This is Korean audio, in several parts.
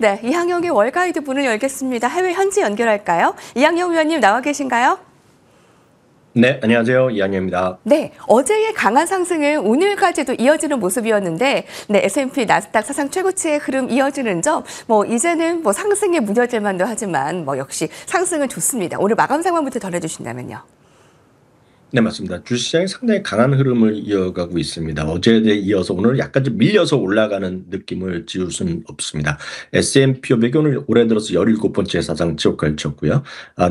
네, 이항영의 월가이드 문을 열겠습니다. 해외 현지 연결할까요? 이항영 위원님 나와 계신가요? 네, 안녕하세요. 이항영입니다. 네, 어제의 강한 상승은 오늘까지도 이어지는 모습이었는데, 네, S&P 나스닥 사상 최고치의 흐름 이어지는 점, 이제는 상승에 무뎌질 만도 하지만, 역시 상승은 좋습니다. 오늘 마감 상황부터 전해주신다면요. 네, 맞습니다. 주식시장이 상당히 강한 흐름을 이어가고 있습니다. 어제에 이어서 오늘 약간 좀 밀려서 올라가는 느낌을 지울 수는 없습니다. S&P 500이 오늘 올해 들어서 17번째 사상 최고가를 쳤고요.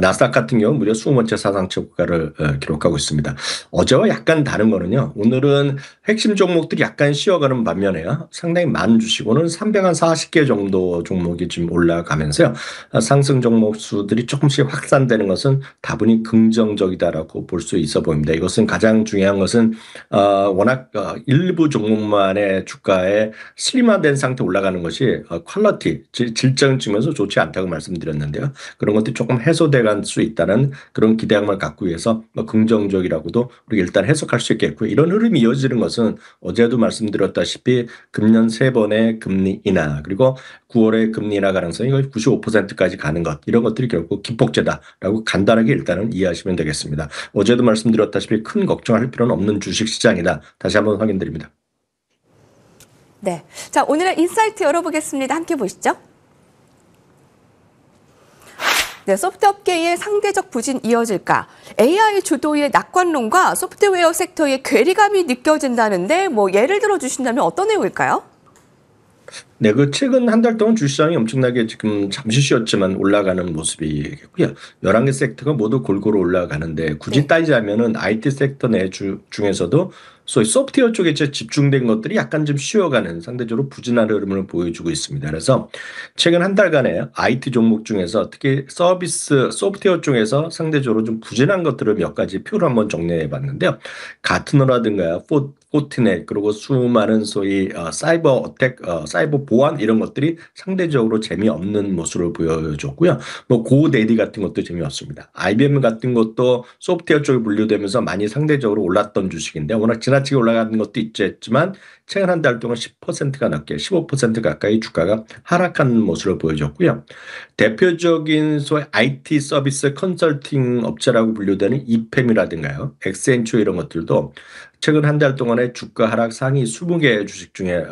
나스닥 같은 경우 무려 20번째 사상 최고가를 기록하고 있습니다. 어제와 약간 다른 거는요. 오늘은 핵심 종목들이 약간 쉬어가는 반면에요. 상당히 많은 주식 오늘 340개 정도 종목이 지금 올라가면서요. 상승 종목 수들이 조금씩 확산되는 것은 다분히 긍정적이다라고 볼 수 있어 보입니다. 이것은 가장 중요한 것은 워낙 일부 종목만의 주가에 슬림화된 상태 올라가는 것이 퀄리티, 질적인 측면에서 좋지 않다고 말씀드렸는데요. 그런 것들이 조금 해소돼 갈 수 있다는 그런 기대감을 갖고 위해서 긍정적이라고도 우리가 일단 해석할 수 있겠고요. 이런 흐름이 이어지는 것은 어제도 말씀드렸다시피 금년 3번의 금리 인하 그리고 9월의 금리 인하 가능성이 거의 95%까지 가는 것 이런 것들이 결국 기폭제다라고 간단하게 일단은 이해하시면 되겠습니다. 어제도 말씀드렸다시피 큰 걱정할 필요는 없는 주식시장이다. 다시 한번 확인드립니다. 네, 자 오늘의 인사이트 열어보겠습니다. 함께 보시죠. 네, 소프트업계의 상대적 부진 이어질까? AI 주도의 낙관론과 소프트웨어 섹터의 괴리감이 느껴진다는데 예를 들어 주신다면 어떤 내용일까요? 네, 최근 한 달 동안 주시장이 엄청나게 지금 잠시 쉬었지만 올라가는 모습이겠고요. 11개 섹터가 모두 골고루 올라가는데 굳이 따지자면은 IT 섹터 중에서도 소위 소프트웨어 쪽에 집중된 것들이 약간 좀 쉬어가는 상대적으로 부진한 흐름을 보여주고 있습니다. 그래서 최근 한 달간에 IT 종목 중에서 특히 서비스 소프트웨어 쪽에서 상대적으로 좀 부진한 것들을 몇 가지 표로 한번 정리해 봤는데요. 가트너라든가 포트넷 그리고 수많은 소위 사이버 어택, 사이버 보안 이런 것들이 상대적으로 재미없는 모습을 보여줬고요. 고데디 같은 것도 재미없습니다. IBM 같은 것도 소프트웨어 쪽에 분류되면서 많이 상대적으로 올랐던 주식인데 워낙 지나치게 올라가는 것도 있지만 최근 한 달 동안 10%가 넘게 15% 가까이 주가가 하락한 모습을 보여줬고요. 대표적인 소위 IT 서비스 컨설팅 업체라고 분류되는 이팸이라든가요. 엑센추어 이런 것들도 최근 한 달 동안의 주가 하락 상위 20개 주식 중에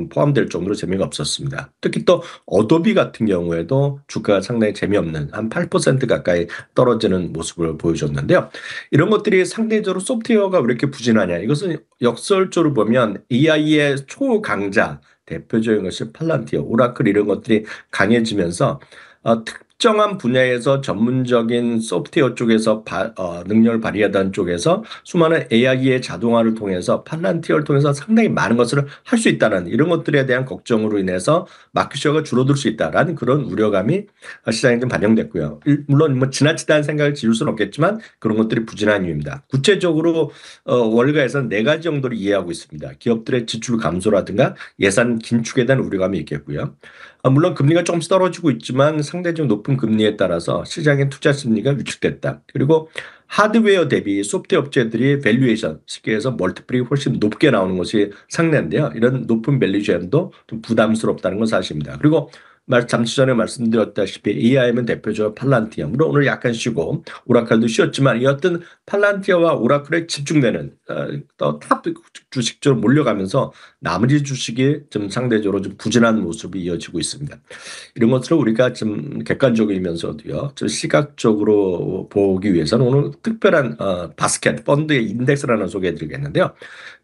포함될 정도로 재미가 없었습니다. 특히 또 어도비 같은 경우에도 주가가 상당히 재미없는 한 8% 가까이 떨어지는 모습을 보여줬는데요. 이런 것들이 상대적으로 소프트웨어가 왜 이렇게 부진하냐. 이것은 역설적으로 보면 AI의 초강자 대표적인 것이 팔란티어, 오라클 이런 것들이 강해지면서 특정한 분야에서 전문적인 소프트웨어 쪽에서 능력을 발휘하던 쪽에서 수많은 AI의 자동화를 통해서 팔란티어를 통해서 상당히 많은 것을 할 수 있다는 이런 것들에 대한 걱정으로 인해서 마켓시어가 줄어들 수 있다라는 그런 우려감이 시장에 좀 반영됐고요. 물론 지나치다는 생각을 지울 수는 없겠지만 그런 것들이 부진한 이유입니다. 구체적으로 월가에서는 4가지 정도를 이해하고 있습니다. 기업들의 지출 감소라든가 예산 긴축에 대한 우려감이 있겠고요. 물론 금리가 조금씩 떨어지고 있지만 상대적으로 높은 금리에 따라서 시장의 투자 심리가 위축됐다. 그리고 하드웨어 대비 소프트웨어 업체들이 밸류에이션, 쉽게 해서 멀티플이 훨씬 높게 나오는 것이 상례인데요. 이런 높은 밸류에이션도 좀 부담스럽다는 건 사실입니다. 그리고 잠시 전에 말씀드렸다시피 AIM은 대표적으로 팔란티어. 물론 오늘 약간 쉬고 오라클도 쉬었지만 이 어떤 팔란티어와 오라클에 집중되는 탑 주식적으로 몰려가면서 나머지 주식이 좀 상대적으로 좀 부진한 모습이 이어지고 있습니다. 이런 것들을 우리가 좀 객관적이면서도요, 좀 시각적으로 보기 위해서는 오늘 특별한 바스켓 펀드의 인덱스라는 소개해드리겠는데요.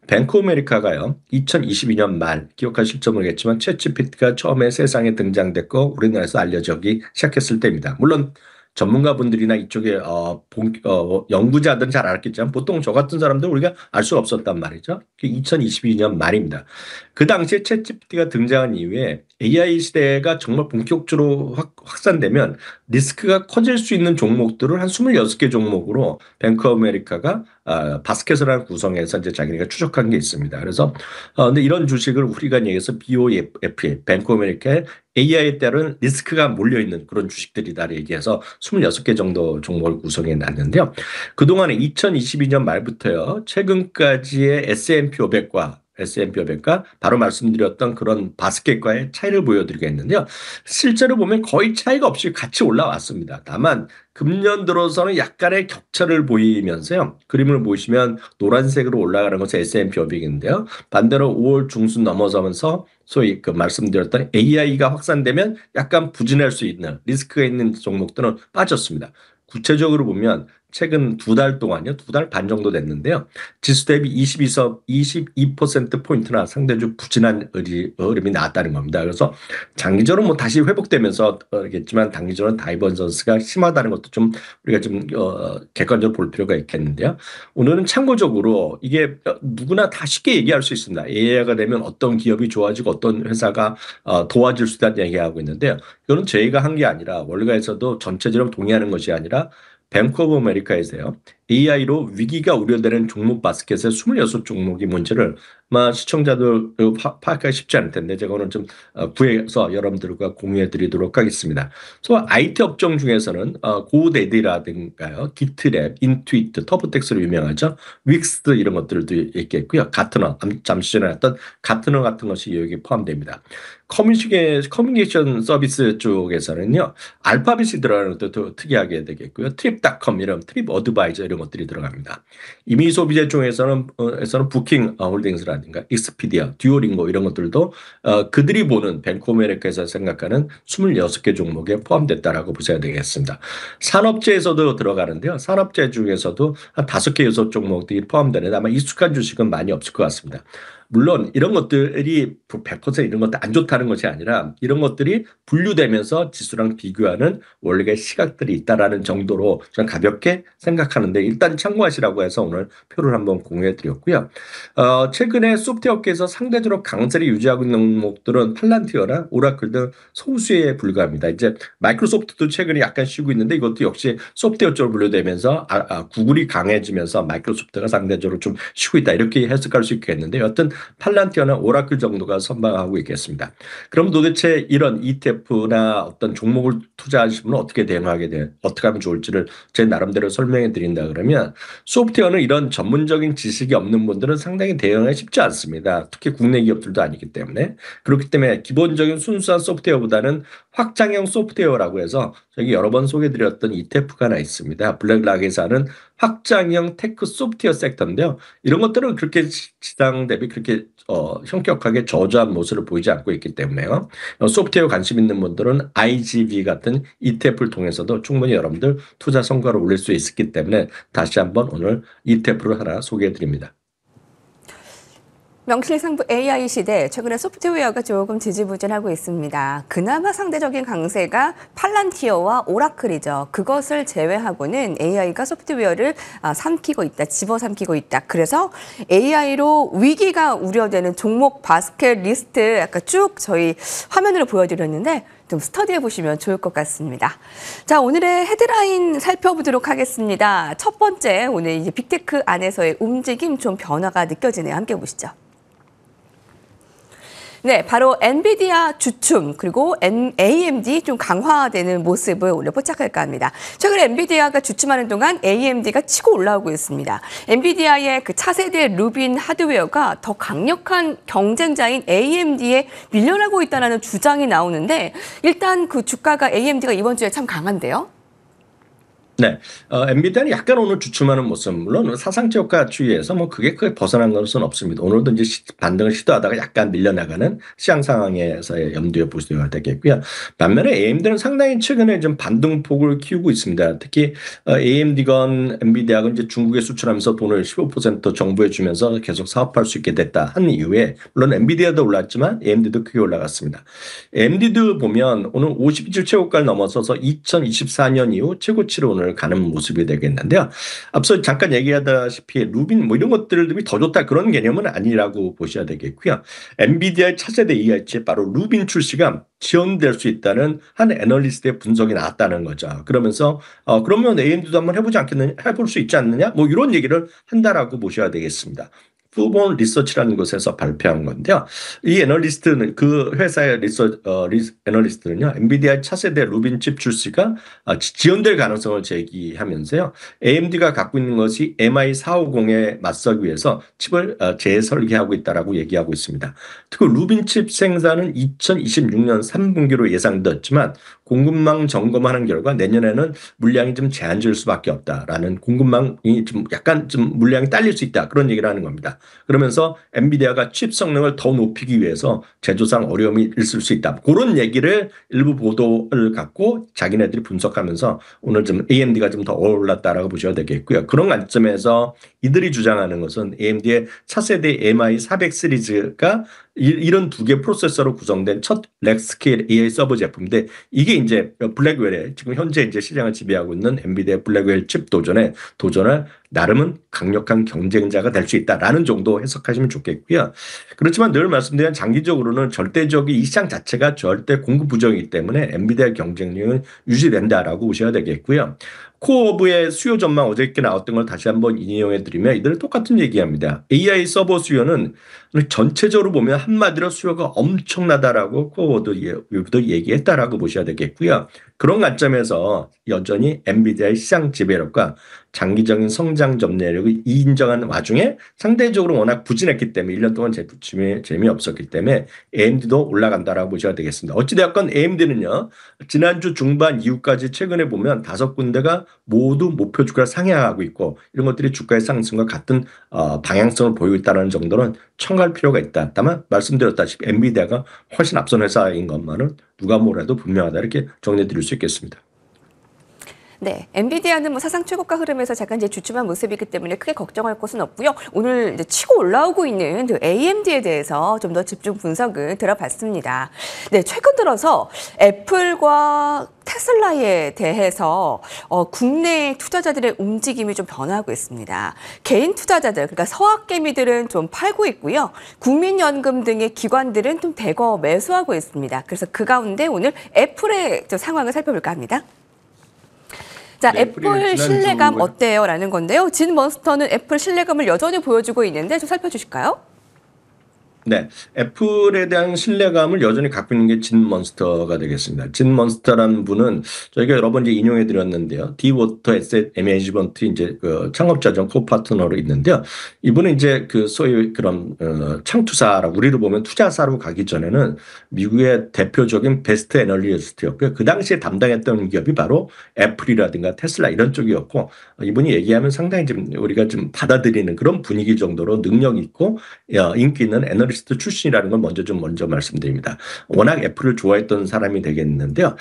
뱅크 오브 아메리카가요, 2022년 말 기억하실지 모르겠지만 챗GPT가 처음에 세상에 등장됐고 우리나라에서 알려지기 시작했을 때입니다. 물론 전문가분들이나 이쪽에 연구자들은 잘 알았겠지만 보통 저 같은 사람들은 우리가 알 수가 없었단 말이죠. 2022년 말입니다. 그 당시에 챗GPT가 등장한 이후에 AI 시대가 정말 본격적으로 확산되면 리스크가 커질 수 있는 종목들을 한 26개 종목으로 뱅크 오브 아메리카가 바스켓을 구성해서 이제 자기네가 추적한 게 있습니다. 그래서 근데 이런 주식을 우리가 얘기해서 BOF, 뱅크 오브 아메리카의 AI에 따른 리스크가 몰려있는 그런 주식들이다 얘기해서 26개 정도 종목을 구성해 놨는데요. 그동안에 2022년 말부터요. 최근까지의 S&P 500과 S&P 500과 바로 말씀드렸던 그런 바스켓과의 차이를 보여드리겠는데요. 실제로 보면 거의 차이가 없이 같이 올라왔습니다. 다만 금년 들어서는 약간의 격차를 보이면서요. 그림을 보시면 노란색으로 올라가는 것이 S&P 500인데요. 반대로 5월 중순 넘어서면서 소위 그 말씀드렸던 AI가 확산되면 약간 부진할 수 있는 리스크가 있는 종목들은 빠졌습니다. 구체적으로 보면 최근 2달 동안요, 2달 반 정도 됐는데요. 지수 대비 22%포인트나 상대적으로 부진한 흐름이 나왔다는 겁니다. 그래서 장기적으로 뭐 다시 회복되면서 겠지만 단기적으로는 다이버전스가 심하다는 것도 좀 우리가 좀 객관적으로 볼 필요가 있겠는데요. 오늘은 참고적으로 이게 누구나 다 쉽게 얘기할 수 있습니다. AI가 되면 어떤 기업이 좋아지고 어떤 회사가 도와줄 수 있다는 얘기하고 있는데요. 이거는 저희가 한 게 아니라 월가에서도 전체적으로 동의하는 것이 아니라 뱅크 오브 아메리카에서요. AI로 위기가 우려되는 종목 바스켓의 26종목이 뭔지를 아마 시청자들 파악하기 쉽지 않을 텐데 제가 오늘 좀 구해서 여러분들과 공유해 드리도록 하겠습니다. 그래서 IT 업종 중에서는 고데디라든가요. 기트랩, 인투이트, 터보텍스로 유명하죠. 윅스 이런 것들도 있겠고요. 가트너, 잠시 전에 했던 가트너 같은 것이 여기 포함됩니다. 커뮤니케이션 서비스 쪽에서는요. 알파벳이 들어가는 것도 특이하게 되겠고요. 트립닷컴 이런 트립 어드바이저 이런 것들이 들어갑니다. 이미 소비재 쪽에서는 부킹 홀딩스라든가 익스피디아, 듀오링고 이런 것들도 그들이 보는 뱅크 오브 아메리카에서 생각하는 26개 종목에 포함됐다라고 보셔야 되겠습니다. 산업재에서도 들어가는데요. 산업재 중에서도 한 5개, 6종목들이 포함되는데 아마 익숙한 주식은 많이 없을 것 같습니다. 물론 이런 것들이 100% 이런 것들 안 좋다는 것이 아니라 이런 것들이 분류되면서 지수랑 비교하는 원리의 시각들이 있다라는 정도로 저는 가볍게 생각하는데 일단 참고하시라고 해서 오늘 표를 한번 공유해 드렸고요. 최근에 소프트웨어 업계에서 상대적으로 강세를 유지하고 있는 종목들은 팔란티어나 오라클 등 소수에 불과합니다. 이제 마이크로소프트도 최근에 약간 쉬고 있는데 이것도 역시 소프트웨어 쪽으로 분류되면서 구글이 강해지면서 마이크로소프트가 상대적으로 좀 쉬고 있다 이렇게 해석할 수 있겠는데 여튼 팔란티어나 오라클 정도가 선방하고 있겠습니다. 그럼 도대체 이런 ETF나 어떤 종목을 투자하시면 어떻게 대응하게 돼? 어떻게 하면 좋을지를 제 나름대로 설명해 드린다 그러면 소프트웨어는 이런 전문적인 지식이 없는 분들은 상당히 대응하기 쉽지 않습니다. 특히 국내 기업들도 아니기 때문에. 그렇기 때문에 기본적인 순수한 소프트웨어보다는 확장형 소프트웨어라고 해서 저기 여러 번 소개해드렸던 ETF가 하나 있습니다. 블랙락에서 하는 확장형 테크 소프트웨어 섹터인데요. 이런 것들은 그렇게 시장 대비 그렇게 현격하게 저조한 모습을 보이지 않고 있기 때문에요. 소프트웨어 관심 있는 분들은 IGV 같은 ETF를 통해서도 충분히 여러분들 투자 성과를 올릴 수 있기 때문에 다시 한번 오늘 ETF를 하나 소개해 드립니다. 명실상부 AI 시대, 최근에 소프트웨어가 조금 지지부진하고 있습니다. 그나마 상대적인 강세가 팔란티어와 오라클이죠. 그것을 제외하고는 AI가 소프트웨어를 삼키고 있다, 집어삼키고 있다. 그래서 AI로 위기가 우려되는 종목 바스켓 리스트 아까 쭉 저희 화면으로 보여드렸는데 좀 스터디해 보시면 좋을 것 같습니다. 자, 오늘의 헤드라인 살펴보도록 하겠습니다. 첫 번째, 오늘 이제 빅테크 안에서의 움직임 좀 변화가 느껴지네요. 함께 보시죠. 네, 바로 엔비디아 주춤 그리고 AMD 좀 강화되는 모습을 오늘 포착할까 합니다. 최근에 엔비디아가 주춤하는 동안 AMD가 치고 올라오고 있습니다. 엔비디아의 그 차세대 루빈 하드웨어가 더 강력한 경쟁자인 AMD에 밀려나고 있다는 주장이 나오는데 일단 그 주가가 AMD가 이번 주에 참 강한데요. 네, 엔비디아는 약간 오늘 주춤하는 모습, 물론 사상치 효과 주의에서 뭐 그게 크게 벗어난 것은 없습니다. 오늘도 이제 반등을 시도하다가 약간 밀려나가는 시장 상황에서의 염두에 보셔야 되겠고요. 반면에 AMD는 상당히 최근에 좀 반등폭을 키우고 있습니다. 특히 AMD건 엔비디아건 이제 중국에 수출하면서 돈을 15% 정부에 주면서 계속 사업할 수 있게 됐다 한 이후에 물론 엔비디아도 올랐지만 AMD도 크게 올라갔습니다. AMD도 보면 오늘 52주 최고가를 넘어서서 2024년 이후 최고치로 오늘 가는 모습이 되겠는데요. 앞서 잠깐 얘기하다시피 루빈 뭐 이런 것들이 더 좋다 그런 개념은 아니라고 보셔야 되겠고요. 엔비디아의 차세대 AI칩 바로 루빈 출시가 지원될 수 있다는 한 애널리스트의 분석이 나왔다는 거죠. 그러면서 그러면 AMD도 한번 해보지 않겠느냐, 해볼 수 있지 않느냐, 뭐 이런 얘기를 한다라고 보셔야 되겠습니다. 푸본 리서치라는 곳에서 발표한 건데요. 이 애널리스트는 그 회사의 애널리스트는요, 엔비디아 차세대 루빈 칩 출시가 지연될 가능성을 제기하면서요, AMD가 갖고 있는 것이 MI450에 맞서기 위해서 칩을 재설계하고 있다라고 얘기하고 있습니다. 특히 루빈 칩 생산은 2026년 3분기로 예상되었지만 공급망 점검하는 결과 내년에는 물량이 좀 제한될 수밖에 없다라는, 공급망이 좀 약간 좀 물량이 딸릴 수 있다, 그런 얘기를 하는 겁니다. 그러면서 엔비디아가 칩 성능을 더 높이기 위해서 제조상 어려움이 있을 수 있다, 그런 얘기를 일부 보도를 갖고 자기네들이 분석하면서 오늘 좀 AMD가 좀 더 올랐다라고 보셔야 되겠고요. 그런 관점에서 이들이 주장하는 것은 AMD의 차세대 MI400 시리즈가 이런 두 개 프로세서로 구성된 첫 렉스케일 AI 서버 제품인데, 이게 이제 블랙웰의 지금 현재 이제 시장을 지배하고 있는 엔비디아 블랙웰 칩 도전을 나름은 강력한 경쟁자가 될 수 있다라는 정도 해석하시면 좋겠고요. 그렇지만 늘 말씀드린 장기적으로는 절대적인 이 시장 자체가 절대 공급 부정이기 때문에 엔비디아 경쟁력은 유지된다라고 보셔야 되겠고요. 코어오브의 수요 전망 어저께 나왔던 걸 다시 한번 인용해 드리면 이들은 똑같은 얘기합니다. AI 서버 수요는 전체적으로 보면 한마디로 수요가 엄청나다라고 코어오브도 얘기했다라고 보셔야 되겠고요. 그런 관점에서 여전히 엔비디아의 시장 지배력과 장기적인 성장 점유력을 인정한 와중에 상대적으로 워낙 부진했기 때문에 1년 동안 재미없었기 때문에 AMD도 올라간다라고 보셔야 되겠습니다. 어찌되었건 AMD는요, 지난주 중반 이후까지 최근에 보면 5군데가 모두 목표 주가를 상향하고 있고, 이런 것들이 주가의 상승과 같은 방향성을 보이고 있다는 정도는 첨가할 필요가 있다. 다만 말씀드렸다시피 엔비디아가 훨씬 앞선 회사인 것만은 누가 뭐래도 분명하다, 이렇게 정리해 드릴 수 있겠습니다. 네, 엔비디아는 뭐 사상 최고가 흐름에서 잠깐 이제 주춤한 모습이기 때문에 크게 걱정할 것은 없고요. 오늘 이제 치고 올라오고 있는 그 AMD에 대해서 좀 더 집중 분석을 들어봤습니다. 네, 최근 들어서 애플과 테슬라에 대해서 국내 투자자들의 움직임이 좀 변하고 있습니다. 개인 투자자들, 그러니까 서학개미들은 좀 팔고 있고요. 국민연금 등의 기관들은 좀 대거 매수하고 있습니다. 그래서 그 가운데 오늘 애플의 좀 상황을 살펴볼까 합니다. 자, 네, 애플 신뢰감 어때요? 라는 건데요. 진 몬스터는 애플 신뢰감을 여전히 보여주고 있는데 좀 살펴주실까요? 네, 애플에 대한 신뢰감을 여전히 갖고 있는 게 진 몬스터가 되겠습니다. 진 몬스터라는 분은 저희가 여러 번 이제 인용해 드렸는데요. 디워터 에셋 매니지먼트 이제 그 창업자죠, 코파트너로 있는데요. 이분은 이제 그 소위 그런 창투사라고, 우리로 보면 투자사로 가기 전에는 미국의 대표적인 베스트 애널리스트였고요. 그 당시에 담당했던 기업이 바로 애플이라든가 테슬라 이런 쪽이었고, 이분이 얘기하면 상당히 좀 우리가 좀 받아들이는 그런 분위기 정도로 능력 있고 인기 있는 애널리스트 출신이라는 걸 먼저 말씀드립니다. 워낙 애플을 좋아했던 사람이 되겠는데요.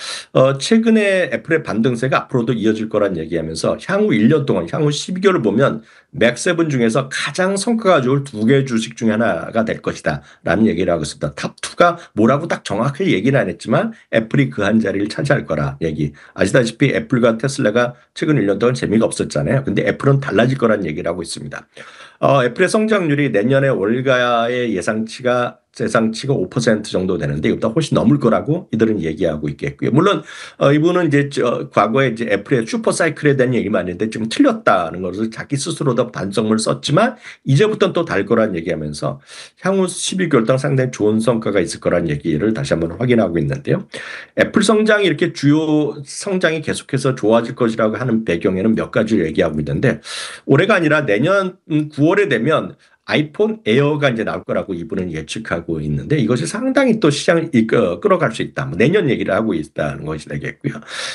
최근에 애플의 반등세가 앞으로도 이어질 거란 얘기하면서 향후 1년 동안, 향후 12개월을 보면 맥7 중에서 가장 성과가 좋을 2개 주식 중에 하나가 될 것이다 라는 얘기를 하고 있습니다. 탑2가 뭐라고 딱 정확하게 얘기는 안 했지만 애플이 그 한 자리를 차지할 거라 얘기. 아시다시피 애플과 테슬라가 최근 1년 동안 재미가 없었잖아요. 근데 애플은 달라질 거란 얘기를 하고 있습니다. 애플의 성장률이 내년에 월가의 예상치가 5% 정도 되는데 이보다 훨씬 넘을 거라고 이들은 얘기하고 있겠고요. 물론 이분은 이제 과거에 이제 애플의 슈퍼 사이클에 대한 얘기만 했는데 좀 틀렸다는 것을 자기 스스로도 반성을 썼지만 이제부터는 또 달 거란 얘기하면서 향후 12개월 동안 상당히 좋은 성과가 있을 거란 얘기를 다시 한번 확인하고 있는데요. 애플 성장이 이렇게 주요 성장이 계속해서 좋아질 것이라고 하는 배경에는 몇 가지를 얘기하고 있는데, 올해가 아니라 내년 9월에 되면 아이폰 에어가 이제 나올 거라고 이분은 예측하고 있는데, 이것이 상당히 또 시장을 끌어갈 수 있다. 내년 얘기를 하고 있다는 것이 되겠고요.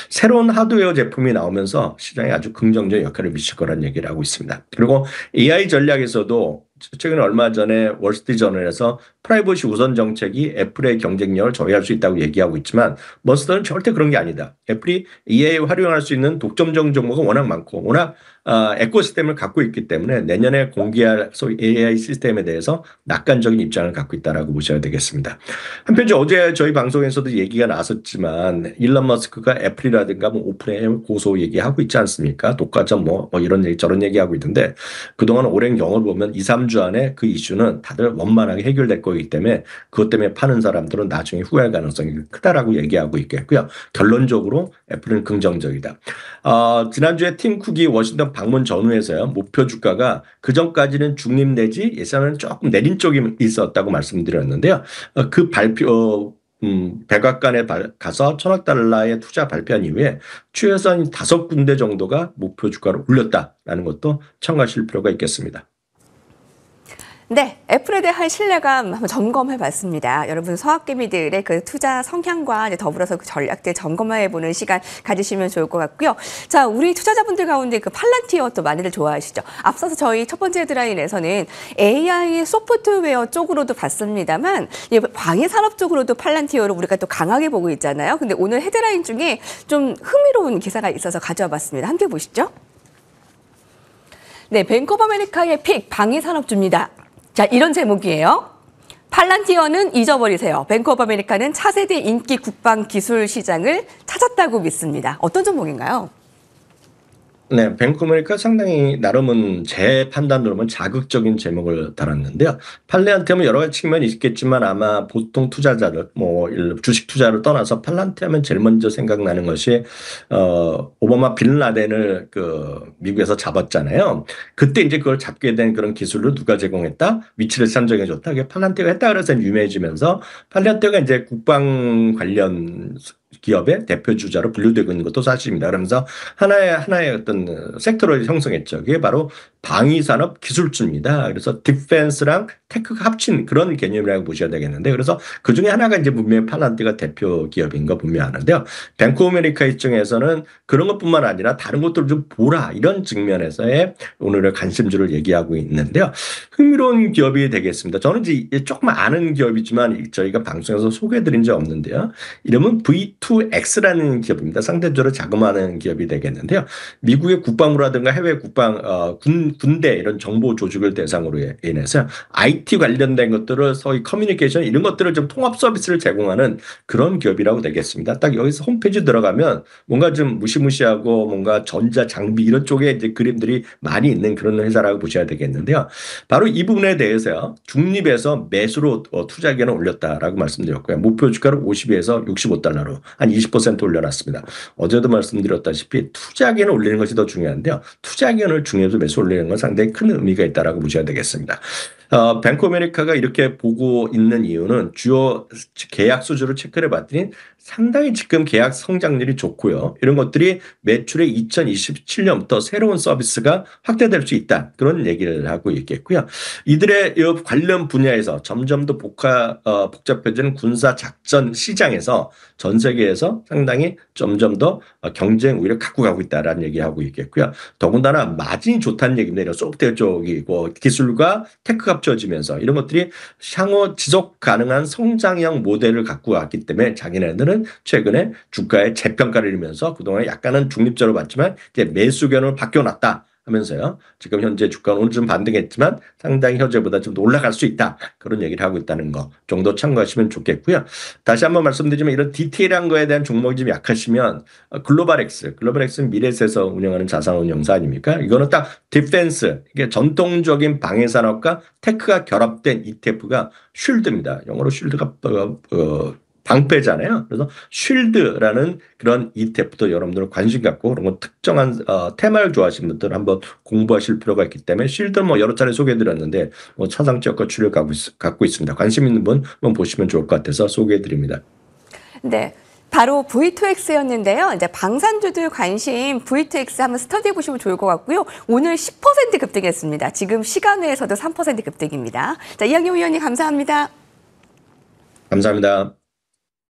새로운 하드웨어 제품이 나오면서 시장에 아주 긍정적 역할을 미칠 거라는 얘기를 하고 있습니다. 그리고 AI 전략에서도 최근에 얼마 전에 월스트리트저널에서 프라이버시 우선 정책이 애플의 경쟁력을 저해할 수 있다고 얘기하고 있지만, 몬스터는 절대 그런 게 아니다. 애플이 AI 활용할 수 있는 독점적 정보가 워낙 많고 워낙 에코시스템을 갖고 있기 때문에 내년에 공개할 소위 AI 시스템에 대해서 낙관적인 입장을 갖고 있다라고 보셔야 되겠습니다. 한편 어제 저희 방송에서도 얘기가 나왔었지만 일론 머스크가 애플이라든가 뭐 오픈AI 고소 얘기하고 있지 않습니까? 독과점 뭐 이런 얘기 저런 얘기하고 있는데, 그동안 오랜 경험을 보면 2, 3주 주 안에 그 이슈는 다들 원만하게 해결될 거기 때문에 그것 때문에 파는 사람들은 나중에 후회할 가능성이 크다라고 얘기하고 있겠고요. 결론적으로 애플은 긍정적이다. 지난주에 팀 쿡이 워싱턴 방문 전후에서요. 목표 주가가 그전까지는 중립 내지 예상은 조금 내린 쪽이 있었다고 말씀드렸는데요. 그 발표 백악관에 가서 1,000억 달러의 투자 발표한 이후에 최소한 5군데 정도가 목표 주가를 올렸다라는 것도 참고하실 필요가 있겠습니다. 네, 애플에 대한 신뢰감 한번 점검해 봤습니다. 여러분 서학개미들의 그 투자 성향과 이제 더불어서 그 전략들 점검해 보는 시간 가지시면 좋을 것 같고요. 자, 우리 투자자분들 가운데 그 팔란티어 또 많이들 좋아하시죠. 앞서서 저희 첫 번째 헤드라인에서는 AI 소프트웨어 쪽으로도 봤습니다만 방위 산업 쪽으로도 팔란티어를 우리가 또 강하게 보고 있잖아요. 근데 오늘 헤드라인 중에 좀 흥미로운 기사가 있어서 가져와 봤습니다. 함께 보시죠. 네, 뱅크 오브 아메리카의 픽 방위 산업주입니다. 자, 이런 제목이에요. 팔란티어는 잊어버리세요. 뱅크 오브 아메리카는 차세대 인기 국방 기술 시장을 찾았다고 믿습니다. 어떤 종목인가요? 네, 뱅크 오브 아메리카 상당히 나름은 제 판단으로는 자극적인 제목을 달았는데요. 팔란티어는 여러 가지 측면이 있겠지만 아마 보통 투자자들, 주식 투자를 떠나서 팔란티어면 제일 먼저 생각나는 것이 오바마 빈 라덴을 미국에서 잡았잖아요. 그때 이제 그걸 잡게 된 그런 기술을 누가 제공했다? 위치를 선정해줬다. 그게 팔란티어가 했다 그래서 유명해지면서 팔란티어가 이제 국방 관련 기업의 대표 주자로 분류되고 있는 것도 사실입니다. 그러면서 하나의 어떤 섹터를 형성했죠. 그게 바로 방위산업 기술주입니다. 그래서 디펜스랑 테크가 합친 그런 개념이라고 보셔야 되겠는데, 그래서 그 중에 하나가 이제 분명히 팔란티어가 대표 기업인 거 분명하는데요. 뱅크 오브 아메리카 입장에서는 그런 것뿐만 아니라 다른 것들을 좀 보라 이런 측면에서의 오늘의 관심주를 얘기하고 있는데요. 흥미로운 기업이 되겠습니다. 저는 이제 조금 아는 기업이지만 저희가 방송에서 소개해드린 적 없는데요. 이름은 V2X라는 기업입니다. 상대적으로 자그마한 기업이 되겠는데요. 미국의 국방부라든가 해외 국방 군대 이런 정보 조직을 대상으로 인해서 IT 관련된 것들을 소위 커뮤니케이션 이런 것들을 좀 통합 서비스를 제공하는 그런 기업이라고 되겠습니다. 딱 여기서 홈페이지 들어가면 뭔가 좀 무시무시하고 뭔가 전자 장비 이런 쪽에 이제 그림들이 많이 있는 그런 회사라고 보셔야 되겠는데요. 바로 이 부분에 대해서요. 중립에서 매수로 투자 의견을 올렸다라고 말씀드렸고요. 목표 주가를 52에서 65달러로 한 20% 올려놨습니다. 어제도 말씀드렸다시피 투자 의견을 올리는 것이 더 중요한데요. 투자 의견을 중에도 매수 올리는 건 상당히 큰 의미가 있다라고 보셔야 되겠습니다. 뱅크 오브 아메리카가 이렇게 보고 있는 이유는 주요 계약 수주를 체크를 해봤더니 상당히 지금 계약 성장률이 좋고요. 이런 것들이 매출의 2027년부터 새로운 서비스가 확대될 수 있다. 그런 얘기를 하고 있겠고요. 이들의 관련 분야에서 점점 더 복잡해지는 군사 작전 시장에서 전 세계에서 상당히 점점 더 경쟁 우위를 갖고 가고 있다라는 얘기하고 있겠고요. 더군다나 마진이 좋다는 얘기입니다. 이런 소프트웨어 쪽이고 기술과 테크가 합쳐지면서 이런 것들이 향후 지속 가능한 성장형 모델을 갖고 왔기 때문에 자기네들은 최근에 주가의 재평가를 이루면서 그동안 약간은 중립적으로 봤지만 이제 매수 견을 바뀌어놨다 하면서요. 지금 현재 주가는 오늘 좀 반등했지만 상당히 현재보다 좀 더 올라갈 수 있다. 그런 얘기를 하고 있다는 거 정도 참고하시면 좋겠고요. 다시 한번 말씀드리지만 이런 디테일한 거에 대한 종목이 좀 약하시면 글로벌엑스는 미래에서 운영하는 자산운용사 아닙니까? 이거는 딱 디펜스, 이게 전통적인 방해산업과 테크가 결합된 ETF가 쉴드입니다. 영어로 쉴드가 방패잖아요. 그래서 쉴드라는 그런 ETF도 여러분들 관심 갖고 그런 거 특정한 테마를 좋아하시는 분들 한번 공부하실 필요가 있기 때문에 쉴드는 여러 차례 소개해드렸는데 차상적과 추를 갖고 있습니다. 관심 있는 분 한번 보시면 좋을 것 같아서 소개해드립니다. 네. 바로 V2X였는데요. 이제 방산주들 관심 V2X 한번 스터디해 보시면 좋을 것 같고요. 오늘 10% 급등했습니다. 지금 시간외에서도 3% 급등입니다. 자, 이학용 위원님 감사합니다. 감사합니다.